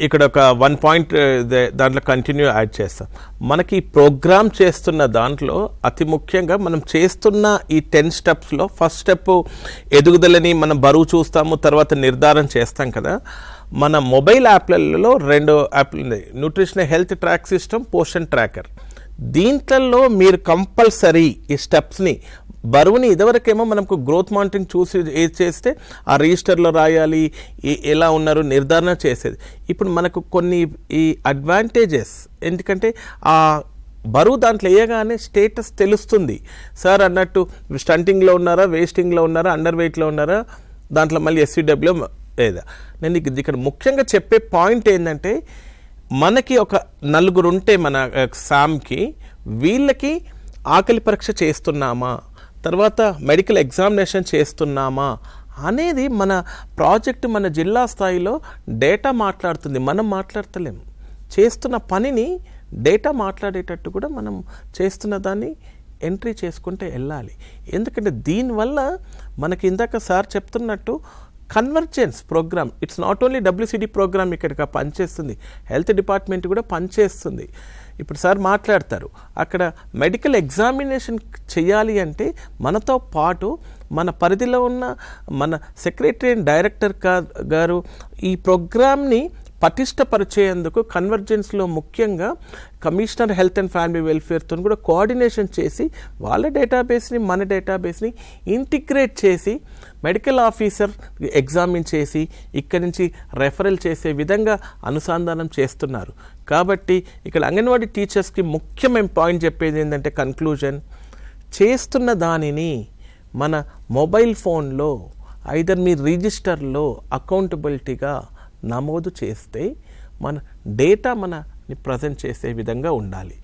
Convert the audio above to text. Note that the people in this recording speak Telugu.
ఇక్కడ ఒక 1 పాయింట్ దాంట్లో కంటిన్యూ యాడ్ చేస్తాం. మనకి ప్రోగ్రామ్ చేస్తున్న దాంట్లో అతి ముఖ్యంగా మనం చేస్తున్న ఈ 10 స్టెప్స్లో ఫస్ట్ స్టెప్ ఎదుగుదలని మనం బరువు చూస్తాము, తర్వాత నిర్ధారణ చేస్తాం కదా. మన మొబైల్ యాప్లలో 2 యాప్లు ఉన్నాయి, nutrition health track system, Poshan tracker. దీంట్లో మీరు కంపల్సరీ ఈ స్టెప్స్ని బరువుని ఇదివరకేమో మనకు గ్రోత్ మానిటరింగ్ చూసి ఏది చేస్తే ఆ రిజిస్టర్లో రాయాలి, ఎలా ఉన్నారు నిర్ధారణ చేసేది. ఇప్పుడు మనకు కొన్ని ఈ అడ్వాంటేజెస్, ఎందుకంటే ఆ బరువు దాంట్లో వేయగానే స్టేటస్ తెలుస్తుంది. సార్ అన్నట్టు స్టంటింగ్లో ఉన్నారా, వేస్టింగ్లో ఉన్నారా, అండర్ వెయిట్లో ఉన్నారా, దాంట్లో మళ్ళీ SCW లేదా. నేను ఇక్కడ ముఖ్యంగా చెప్పే పాయింట్ ఏంటంటే, మనకి ఒక 4 ఉంటే మన సామ్కి, వీళ్ళకి ఆకలి పరీక్ష చేస్తున్నామా, తర్వాత మెడికల్ ఎగ్జామినేషన్ చేస్తున్నామా అనేది మన ప్రాజెక్టు మన జిల్లా స్థాయిలో డేటా మాట్లాడుతుంది, మనం మాట్లాడతలేము. చేస్తున్న పనిని డేటా మాట్లాడేటట్టు కూడా మనం చేస్తున్న దాన్ని ఎంట్రీ చేసుకుంటే వెళ్ళాలి. ఎందుకంటే దీనివల్ల మనకి ఇందాక సార్ చెప్తున్నట్టు convergence programme, it's not only WCD programme ఇక్కడికి పనిచేస్తుంది, హెల్త్ డిపార్ట్మెంట్ కూడా పనిచేస్తుంది. ఇప్పుడు సార్ మాట్లాడతారు, అక్కడ మెడికల్ ఎగ్జామినేషన్ చేయాలి అంటే మనతో పాటు మన పరిధిలో ఉన్న మన సెక్రటరీ అండ్ డైరెక్టర్ గారు ఈ ప్రోగ్రామ్ని పటిష్టపరిచేందుకు కన్వర్జెన్స్లో ముఖ్యంగా కమిషనర్ హెల్త్ అండ్ ఫ్యామిలీ వెల్ఫేర్తో కూడా కోఆర్డినేషన్ చేసి వాళ్ళ డేటాబేస్ని మన డేటాబేస్ని ఇంటిగ్రేట్ చేసి మెడికల్ ఆఫీసర్ ఎగ్జామిన్ చేసి ఇక్కడి నుంచి రెఫరల్ చేసే విధంగా అనుసంధానం చేస్తున్నారు. కాబట్టి ఇక్కడ అంగన్వాడీ టీచర్స్కి ముఖ్యమైన పాయింట్ చెప్పేది ఏంటంటే, కన్క్లూజన్, చేస్తున్న దానిని మన మొబైల్ ఫోన్లో ఐదర్ మీ రిజిస్టర్లో అకౌంటబిలిటీగా నమోదు చేస్తే మన డేటా మనని ప్రజెంట్ చేసే విధంగా ఉండాలి.